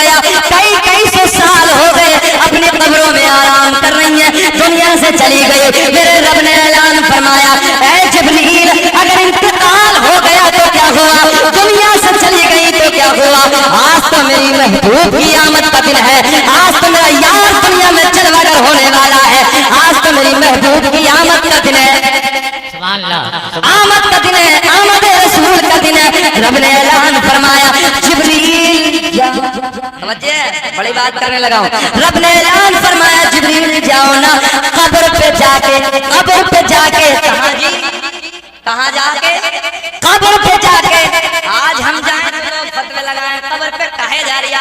گیا، کئی سو سال ہو گئے، اپنی قبروں میں آرام کر رہی ہیں، دنیا سے چلی گئی۔ میرے رب نے اعلان فرمایا اے جبریل اگر انتقال ہو گیا تو کیا ہوا، دنیا سے چلی گئی تو کیا ہوا، آج تو میری محبوب کی آمد کا دن ہے، آج تو میرا یار دنیا میں جلوہ گر ہونے والا ہے، آج تو میری محبوب کی آمد کا دن ہے، آمد کا دن ہے، آمد رسول کا دن ہے۔ رب نے اعلان فرمایا جبریل بڑی بات کرنے لگا ہوں، رب نے اعلان فرمایا جبریل جاؤ نا قبر پہ جا کے، قبر پہ جا کے، کہاں جی، کہاں جا کے، قبر پہ جا کے، آج ہم جائیں تو فتوے لگائیں قبر پہ کہے جا رہی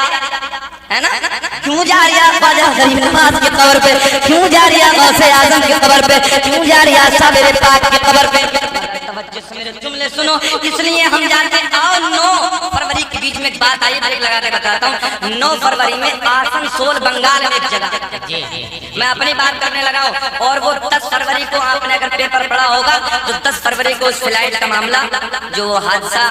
ہے نا، کیوں جا رہی ہے خواجہ غریب نواز کی قبر پہ، کیوں جا رہی ہے غوث اعظم کی قبر پہ، کیوں جا رہی ہے صابر پاک کی قبر پہ، توجہ سے میرے جملے سنو، اس لیے ہم جانتے ہیں۔ اور 9 فروری کے بیچ میں ایک بات آئی، بریک لگا کے بتاتا ہوں۔ 9 فروری میں آسنسول بنگال میں ایک جگہ، میں اپنی بات کرنے لگا ہوں، اور وہ 10 فروری کو آپ نے اگر پیپر پڑھا ہوگا تو 10 فروری کو اس فلائٹ کا معاملہ جو حادثہ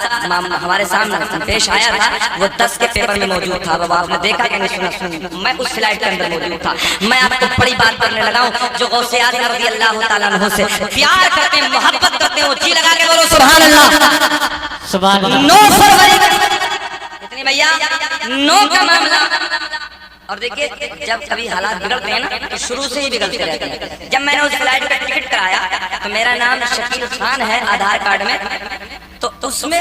ہمارے سامنے پیش آیا تھا وہ 10 کے پیپر میں موجود تھا، وہ آپ نے دیکھا کہ نہیں سنا، میں اس فلائٹ کے اندر موجود تھا۔ میں آپ کو بڑی بات کرنے لگا ہوں، جو غوث اعظم رضی اللہ تعالیٰ عنہ سے پیار کرتے ہیں، محبت کرتے ہیں، وہ جی لگا کے بولو سبحان اللہ، سبحان اللہ۔ 9 فروری اتنی بھیا 9 کا معاملہ، اور دیکھیے جب کبھی حالات بگڑتے ہیں نا تو شروع سے ہی بگڑتے رہتے ہیں۔ جب میں نے اس فلائٹ کا ٹکٹ کرایا تو میرا نام شکیل خان ہے آدھار کارڈ میں، تو اس میں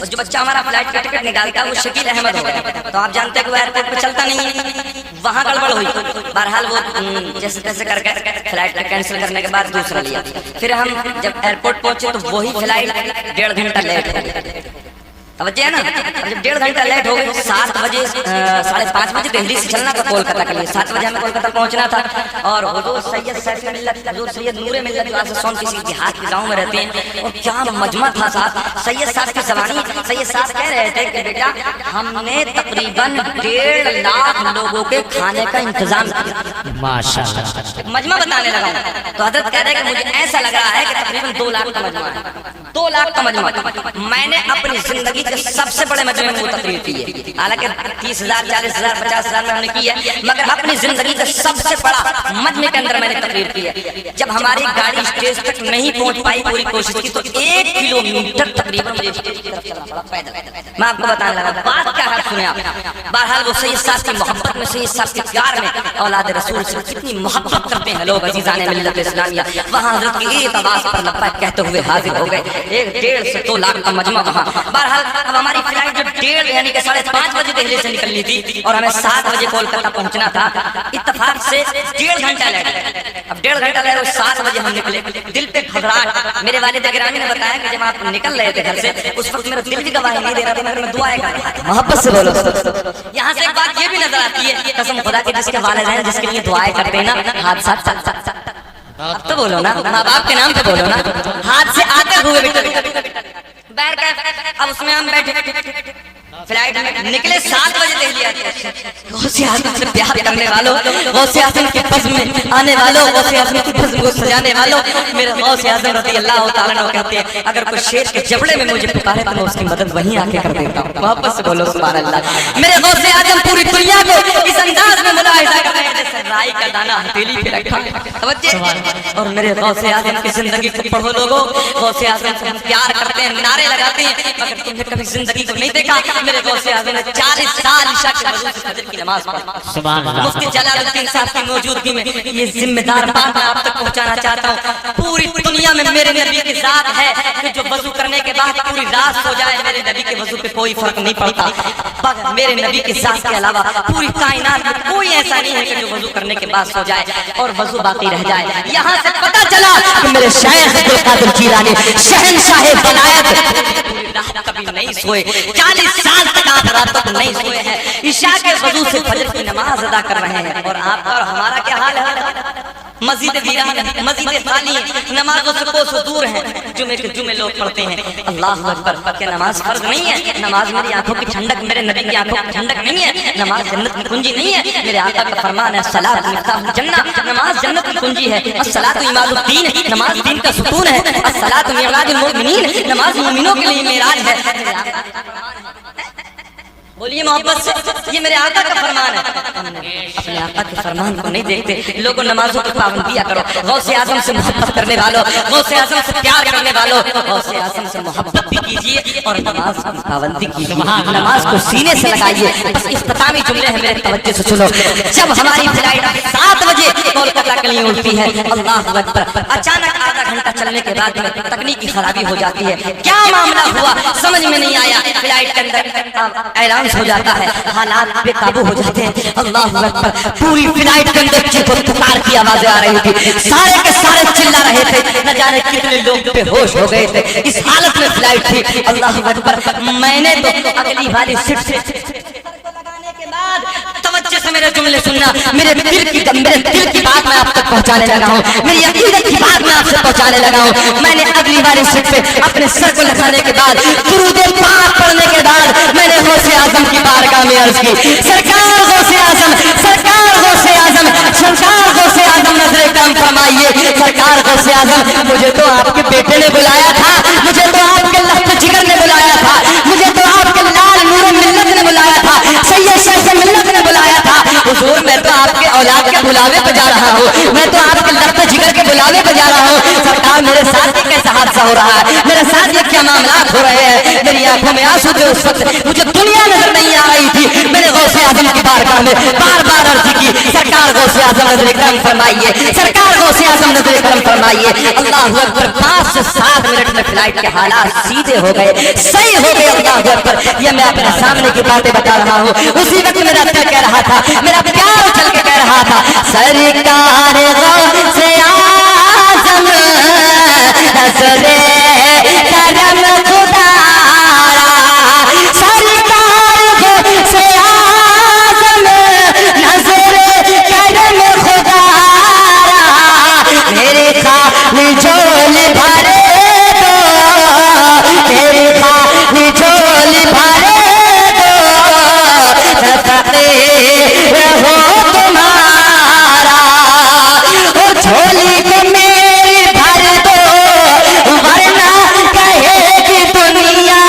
جو بچہ ہمارا فلائٹ کا ٹکٹ نکالتا ہے وہ شکیل احمد ہو گیا، تو آپ جانتے ہیں کہ وہ ایئرپورٹ پہ چلتا نہیں ہے، وہاں گڑبڑ ہوئی، بہرحال وہ جیسے تیسے کر کے فلائٹ کا کینسل کرنے کے بعد دوسرا لیا، پھر ہم جب ایئرپورٹ پہنچے تو وہی فلائٹ 1.5 گھنٹہ لیٹ ہو گئی، توجہ ہے نا، جب 1.5 گھنٹہ لیٹ ہو گئی، 7 بجے 5:30 بجے دہلی سے چلنا تھا کولکتہ کے لیے، 7 بجے ہمیں کولکتہ پہنچنا تھا، اور حضور سید سیف ملت، حضور سید نور ملت جو آسان کسی دیہات کے گاؤں میں رہتے ہیں، اور کیا مجمع تھا صاحب، سید صاحب کی زبانی، سید صاحب کہہ رہے تھے کہ بیٹا ہم نے تقریباً 1.5 لاکھ لوگوں کے کھانے کا انتظام کیا، ماشاءاللہ، مجمع بتانے لگا ہوں، تو حضرت کہہ رہے کہ مجھے ایسا لگ رہا ہے کہ تقریباً 2 لاکھ کا مجمع ہے، 2 لاکھ کا مجمع۔ میں نے اپنی زندگی سب سے بڑے مجمع میں وہ تقریر کی ہے، حالانکہ 30,000 40,000 50,000 میں ہم نے کی ہے، مگر اپنی زندگی کا سب سے بڑا مجمع کے اندر میں نے تقریر کی ہے۔ جب ہماری گاڑی اسٹیج تک نہیں پہنچ پائی، پوری کوشش کی تو 1 کلومیٹر تقریباً مجھے اسٹیج کی طرف چلنا پڑا پیدل۔ میں آپ کو بتانے لگا بات کیا ہے، سنیں آپ۔ بہرحال وہ سید صاحب کی محبت میں، سید صاحب کے پیار میں، اولاد رسول سے کتنی محبت کرتے ہیں لوگ عزیزان ملت اسلامیہ، وہاں حضرت کی ایک آواز پر لبیک کہتے ہوئے حاضر ہو گئے، 1.5 سے 2 لاکھ کا مجمع وہاں۔ بہرحال اب ہماری فلائٹ جب 1.5 یعنی کہ 5:30 بجے دہلی سے نکلنی تھی اور ہمیں 7 بجے کولکتہ پہنچنا تھا، اتفاق سے 1.5 گھنٹہ لیٹ، اب 1.5 گھنٹہ لیٹ، 7 بجے ہم نکلے، دل پہ گھبراہٹ۔ میرے والد گرامی نے بتایا کہ جب آپ نکل رہے تھے گھر سے اس وقت میرا دل بھی گواہی نہیں دے رہا تھا، مگر میں دعائیں کر رہا تھا، محبت سے بولو۔ یہاں سے ایک بات یہ بھی نظر آتی ہے، قسم خدا کے جس کے والدین جس کے لیے دعائیں کرتے ہیں نا، حادثات اب تو بولو نا، ماں باپ کے نام پہ بولو نا، ہاتھ سے آتے ہوئے اب اس میں ہم بیٹھے فلائٹ میں نکلے 7 بجے دہلی آتے، غوث اعظم سے پیار کرنے والوں، غوث اعظم کے بزم میں آنے والوں، غوث اعظم کی بزم کو سجانے والوں، میرے غوث اعظم رضی اللہ تعالیٰ عنہ کہتے ہیں اگر کوئی شیر کے جبڑے میں مجھے پکارے تو میں اس کی مدد وہیں آ کے کر دیتا ہوں۔ واپس سے بولو سبحان اللہ۔ میرے غوث اعظم پوری دنیا کو اس انداز میں ملاحظہ کرتے ہیں جیسے رائی کا دانہ ہتھیلی پہ رکھا ہے، اور میرے غوث اعظم کی زندگی کو پڑھو لوگوں، غوث اعظم سے ہم پیار کرتے ہیں، نعرے لگاتے ہیں، مگر تم نے کبھی زندگی کو نہیں دیکھا۔ میرے غوث اعظم نے 40 سال عشاء کے وضو سے فجر کی نماز پڑھی۔ مفتی جلال الدین صاحب کی موجودگی میں یہ ذمہ دار بات میں آپ تک پہنچانا چاہتا ہوں، پوری دنیا میں میرے نبی کی ذات ہے کہ جو وضو کرنے کے بعد پوری رات سو جائے، میرے نبی کے وضو پہ کوئی فرق نہیں پڑتا، مگر میرے نبی کی ذات کے علاوہ پوری کائنات میں کوئی ایسا نہیں ہے کہ جو وضو کرنے کے بعد سو جائے اور وضو باقی رہ جائے۔ یہاں سے پتہ چلا کہ میرے شیخ عبد القادر جیلانی شہنشاہ ولایت رات کبھی نہیں سوئے، 40 سال تک آپ رات تک نہیں سوئے ہیں، عشاء کے وضو سے فجر کی نماز ادا کر رہے ہیں، اور آپ کا اور ہمارا کیا حال ہے؟ مسجد ویران ہے، مسجد خالی ہے، نمازوں سے کوسوں دور ہیں، جمعے کے جمعے لوگ پڑھتے ہیں۔ اللہ اکبر، کہ نماز فرض نہیں ہے، نماز میری آنکھوں کی ٹھنڈک، میرے نبی کی آنکھوں کی ٹھنڈک نہیں ہے، نماز جنت کی کنجی نہیں ہے، میرے آقا کا فرمان ہے الصلاۃ مفتاح الجنہ، نماز جنت کی کنجی ہے، الصلاۃ عماد الدین، نماز دین کا ستون ہے، الصلاۃ معراج المؤمنین، نماز مومنوں کے لیے معراج ہے۔ بولیے محبت سے، یہ میرے آقا کا فرمان ہے۔ اپنے آقا کے فرمان کو نہیں دیکھتے لوگوں، نمازوں کی پابندیاں کرو، غوث اعظم سے محبت کرنے والوں، غوث اعظم سے پیار کرنے والوں، غوث اعظم سے محبت بھی کیجیے اور نماز کی پابندی کیجیے، نماز کو سینے سے لگائیے۔ بس اختتامی جملے ہیں، میرے توجہ سے سنو۔ جب ہماری فلائٹ 7 بجے کولکتہ کے لیے اڑتی ہے، اللہ اکبر، اچانک آدھا گھنٹہ چلنے کے بعد میں تکنیکی خرابی ہو جاتی ہے، کیا معاملہ ہوا سمجھ میں نہیں آیا، فلائٹ کے اندر اعلان ہو جاتا ہے، حالات بے قابو ہو جاتے ہیں، اللہ اکبر، پوری فلائٹ کے اندر چیخ و پکار کی آوازیں آ رہی تھی، سارے کے سارے چلا رہے تھے، نہ جانے کتنے لوگ بے ہوش ہو گئے تھے، اس حالت میں فلائٹ تھی، اللہ اکبر۔ میں نے تو اگلی والی سیٹ سے توجہ سے میرے جملے سننا، میرے دل کی بات میں آپ تک پہنچانے لگا ہوں، میری عقیدت کی بات میں آپ سے پہنچانے لگا ہوں۔ میں نے اگلی والی سیٹ پہ اپنے سر کو لگانے کے بعد، درود پاک پڑھنے کے بعد، میں نے غوث اعظم کی بارگاہ میں عرض کی، سرکار غوث اعظم، سرکار غوث اعظم، سرکار غوث اعظم نظر کرم فرمائیے، سرکار غوث اعظم، مجھے تو آپ کے بیٹے نے بلایا تھا، مجھے تو آپ کے لخت جگر نے بلایا تھا، مجھے تو آپ کے لال نور ملت نے بلایا تھا، سید شیخ ملت نے بلایا تھا، حضور میں تو آپ کے اولاد کے بلاوے پہ جا رہا ہوں، میں تو آپ کے لخت جگر کے بلاوے پہ جا رہا ہوں، سرکار میرے ساتھ یہ کیسا حادثہ ہو رہا ہے، میرے ساتھ یہ کیا معاملات ہو رہے ہیں، میری آنکھوں میں آنسو تھے اس وقت، مجھے دنیا نظر نہیں آ رہی تھی، میں نے غوث اعظم کی بارگاہ میں بار بار عرض کی، سرکار غوث اعظم نظر کرم فرمائیے، سرکار غوث اعظم نظر کرم فرمائیے۔ اللہ اکبر، 5 سے 7 منٹ میں فلائٹ کے حالات سیدھے ہو گئے، صحیح ہو گئے، اللہ اکبر۔ یہ میں اپنے سامنے کی باتیں بتا رہا ہوں، اسی وقت میرا دل کہہ رہا تھا، میرا پیار چل کے کہہ رہا تھا، سرکار غوث اعظم نظر کرم خدا را، سرکار غوث اعظم نظر کرم خدا را، میرے خالی جھول بھرے دو، میرے خالی جھول بھرے دو، فقیر ہو تمہارا، اور جھولی کو میری بھر دو، ورنہ کہے گی دنیا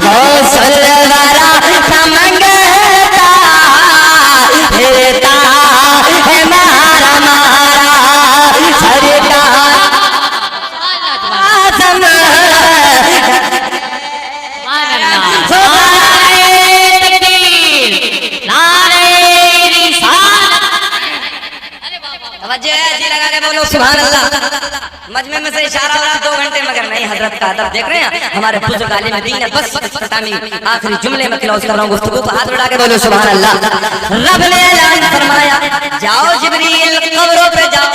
غوث الورا کا منگتا پھرتا ہے مارا مارا، سرکار اعظم توجہ ہے، جی لگا کے بولو سبحان اللہ۔ مجمع میں سے اشارہ ہو رہا 2 گھنٹے، مگر نہیں، حضرت کا ادب دیکھ رہے ہیں ہمارے بزرگ عالم دین ہے۔ بس اختتامی آخری جملے میں کلوز کر رہا ہوں گفتگو کو، ہاتھ اڑا کے بولو سبحان اللہ۔ رب نے اعلان فرمایا، جاؤ جبریل قبروں پہ جاؤ،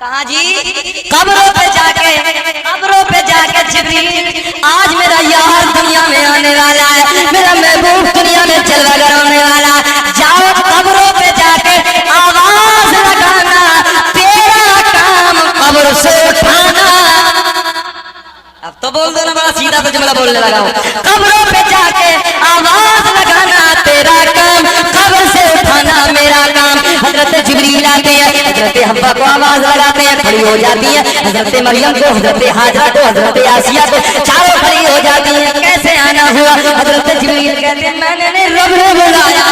کہاں جی؟ قبروں پہ جا کے جبریل، آج میرا یار دنیا میں آنے والا ہے، میرا محبوب دنیا میں جلوہ گر ہونے والا، جاؤ قبروں پہ جا کے آواز لگانا، تیرا کام قبر سے اٹھانا۔ اب تو بول دو نا، بڑا سیدھا سا جملہ بولنے لگا ہوں، قبروں پہ جا کے آواز لگانا، تیرا کام قبر سے اٹھانا، میرا کام۔ حضرت جبریل آتے ہیں، حضرت حوا کو آواز لگاتے ہیں، کھڑی ہو جاتی ہیں، حضرت مریم کو، حضرت حاجرہ کو، حضرت آسیہ کو، چاروں کھڑی ہو جاتی ہیں۔ کیسے آنا ہوا؟ حضرت جبریل کہتے ہیں، میں نے رب نے بلایا،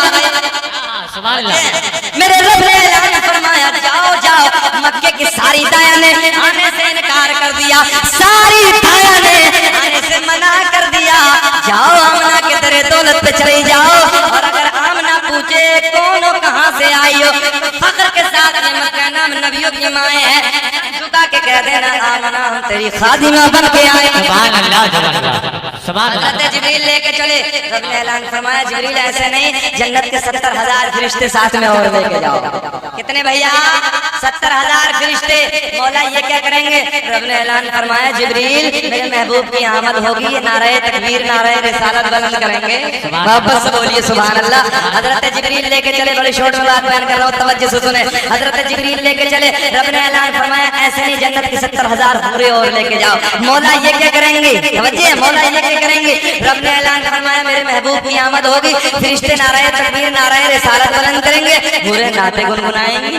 میرے رب نے اعلان فرمایا، جاؤ جاؤ۔ مکے کی ساری دایا نے آنے سے انکار کر دیا، ساری دایا نے آنے سے منع کر دیا، جاؤ آمنہ کے درے دولت پہ چلی جاؤ، اور اگر آمنہ پوچھے کون ہو کہاں سے آئی ہو، فخر کے ساتھ یہ مت کہنا ہم نبیوں کی مائیں ہیں، جھکا کے کہہ دینا آمنہ ہم تیری خادمہ بن کے آئے۔ سبحان اللہ سبحان اللہ سبحان اللہ۔ حضرت جبریل لے کے چلے، رب نے اعلان فرمایا، جبریل ایسے نہیں، جنت کے 70,000 فرشتے ساتھ میں اور لے کے جاؤ۔ کتنے بھیا؟ 70,000 فرشتے۔ مولا یہ کیا کریں گے؟ رب نے اعلان فرمایا، جبریل میرے محبوب کی آمد ہوگی، نعرہ تکبیر نعرہ رسالت بلند کریں گے۔ واپس بولیے سبحان اللہ۔ حضرت جبریل لے کے چلے، بڑی شارٹ میں بات بیان کر رہا ہوں، توجہ سے سنیں۔ حضرت جبریل لے کے چلے، رب نے اعلان فرمایا، ایسے نہیں، جنت کے 70,000 پورے اور لے کے جاؤ۔ مولا یہ کیا کریں گے؟ توجہ ہے، مولا یہ کیا کریں گے؟ رب نے اعلان فرمایا، میرے محبوب کی آمد ہوگی، فرشتے نعرہ تکبیر نعرہ رسالت بلند کریں گے، پورے نعتیں گنگنائیں گے۔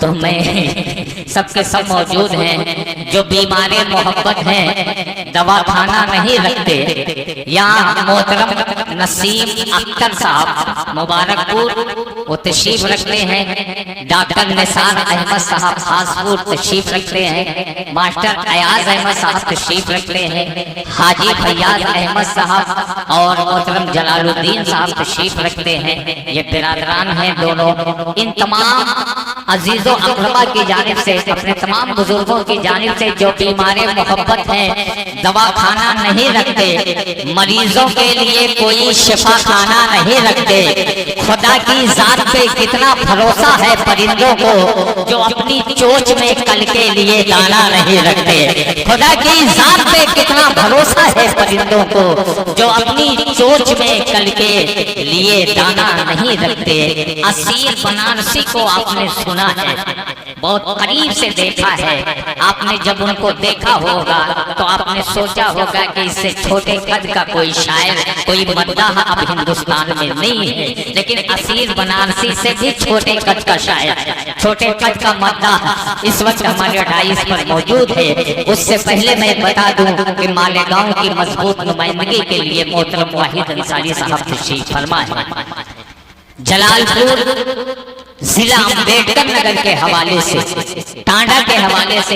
تو میں سب کے سب موجود ہیں جو بیمار محبت ہیں، دوا کھانا نہیں رکھتے، یا محترم نسیم اختر صاحب مبارک پور وہ تشریف رکھتے ہیں، ڈاکٹر نثار احمد صاحب خاص پور تشریف رکھتے ہیں، ماسٹر ایاز احمد صاحب تشریف رکھتے ہیں، حاجی فیاض احمد صاحب اور محترم جلال الدین صاحب تشریف رکھتے ہیں۔ یہ برادران ہیں دونوں، ان تمام عزیز و اقربا کی جانب سے، اپنے تمام بزرگوں کی جانب سے جو بیمار محبت ہیں، دوا کھانا نہیں رکھتے، مریضوں کے لیے کوئی شفا کھانا نہیں رکھتے، خدا کی ذات پہ کتنا بھروسہ ہے پرندوں کو جو اپنی چونچ میں کل کے لیے دانا نہیں رکھتے، خدا کی ذات پہ کتنا بھروسہ ہے پرندوں کو جو اپنی چونچ میں کل کے لیے دانا نہیں رکھتے۔ اسیر بنارسی کو آپ نے سنا ہے، بہت قریب سے دیکھا ہے، آپ نے جب ان کو دیکھا ہوگا تو آپ نے سوچا ہوگا کہ اس سے چھوٹے قد کا کوئی شاعر، کوئی مداح اب ہندوستان میں نہیں ہے، لیکن اسیر بنارسی سے بھی چھوٹے قد کا شاعر، چھوٹے قد کا مداح اس وقت ہمارے ڈائس پر موجود ہے۔ اس سے پہلے میں بتا دوں کہ مالیگاؤں کی مضبوط نمائندگی کے لیے محترم واحد انصاری صاحب تشریف فرما ہے۔ جلال پور ضلع امبیڈکر نگر کے حوالے سے، ٹانڈا کے حوالے سے